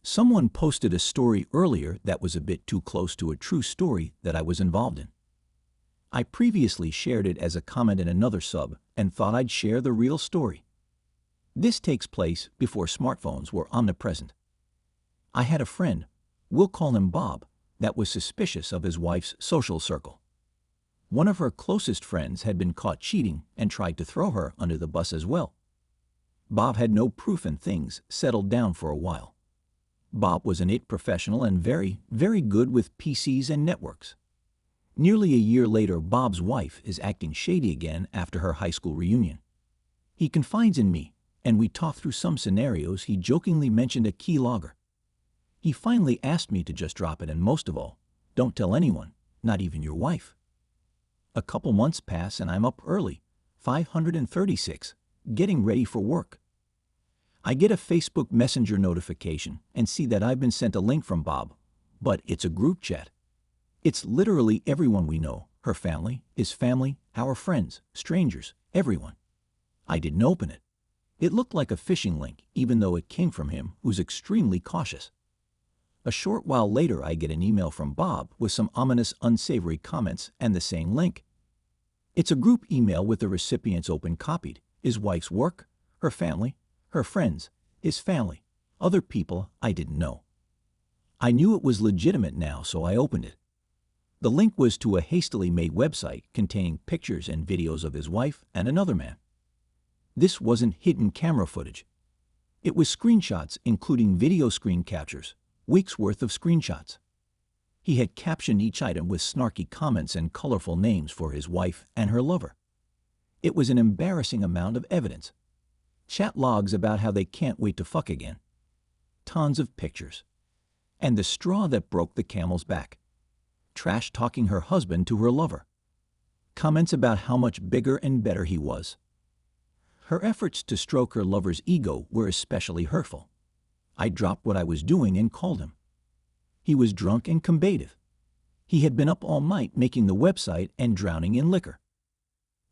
Someone posted a story earlier that was a bit too close to a true story that I was involved in. I previously shared it as a comment in another sub and thought I'd share the real story. This takes place before smartphones were omnipresent. I had a friend, we'll call him Bob, that was suspicious of his wife's social circle. One of her closest friends had been caught cheating and tried to throw her under the bus as well. Bob had no proof and things settled down for a while. Bob was an IT professional and very, very good with PCs and networks. Nearly a year later, Bob's wife is acting shady again after her high school reunion. He confides in me, and we talk through some scenarios. He jokingly mentioned a keylogger. He finally asked me to just drop it, and most of all, don't tell anyone, not even your wife. A couple months pass and I'm up early, 536, getting ready for work. I get a Facebook Messenger notification and see that I've been sent a link from Bob, but it's a group chat. It's literally everyone we know, her family, his family, our friends, strangers, everyone. I didn't open it. It looked like a phishing link, even though it came from him, who's extremely cautious. A short while later, I get an email from Bob with some ominous, unsavory comments and the same link. It's a group email with the recipient's open copied, his wife's work, her family, her friends, his family, other people I didn't know. I knew it was legitimate now, so I opened it. The link was to a hastily made website containing pictures and videos of his wife and another man. This wasn't hidden camera footage. It was screenshots including video screen captures, weeks' worth of screenshots. He had captioned each item with snarky comments and colorful names for his wife and her lover. It was an embarrassing amount of evidence. Chat logs about how they can't wait to fuck again. Tons of pictures. And the straw that broke the camel's back. Trash talking her husband to her lover. Comments about how much bigger and better he was. Her efforts to stroke her lover's ego were especially hurtful. I dropped what I was doing and called him. He was drunk and combative. He had been up all night making the website and drowning in liquor.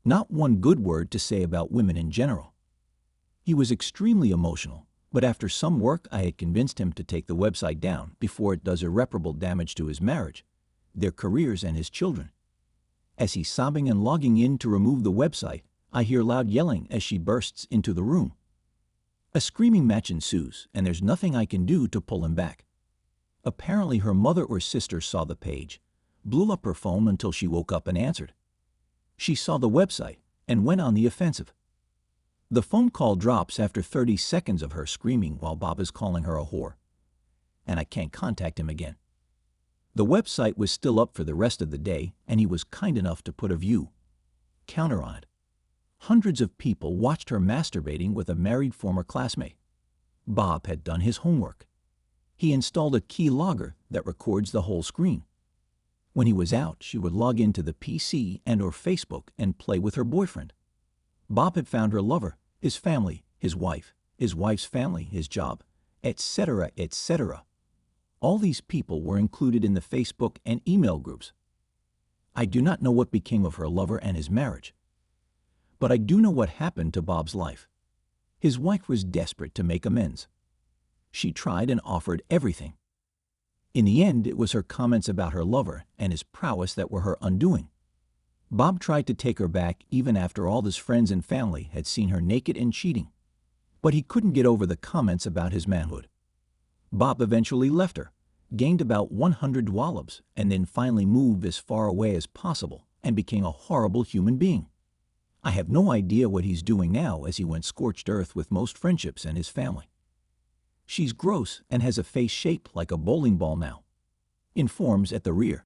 Not one good word to say about women in general. He was extremely emotional, but after some work I had convinced him to take the website down before it does irreparable damage to his marriage, their careers, and his children. As he's sobbing and logging in to remove the website, I hear loud yelling as she bursts into the room. A screaming match ensues, and there's nothing I can do to pull him back. Apparently her mother or sister saw the page, blew up her phone until she woke up and answered. She saw the website and went on the offensive. The phone call drops after 30 seconds of her screaming while Bob is calling her a whore, and I can't contact him again. The website was still up for the rest of the day, and he was kind enough to put a view counter on it. Hundreds of people watched her masturbating with a married former classmate. Bob had done his homework. He installed a keylogger that records the whole screen. When he was out, she would log into the PC and/or Facebook and play with her boyfriend. Bob had found her lover, his family, his wife's family, his job, etc., etc. All these people were included in the Facebook and email groups. I do not know what became of her lover and his marriage. But I do know what happened to Bob's life. His wife was desperate to make amends. She tried and offered everything. In the end, it was her comments about her lover and his prowess that were her undoing. Bob tried to take her back even after all his friends and family had seen her naked and cheating. But he couldn't get over the comments about his manhood. Bob eventually left her, gained about 100 wallops, and then finally moved as far away as possible and became a horrible human being. I have no idea what he's doing now, as he went scorched earth with most friendships and his family. She's gross and has a face shaped like a bowling ball now, in forms at the rear.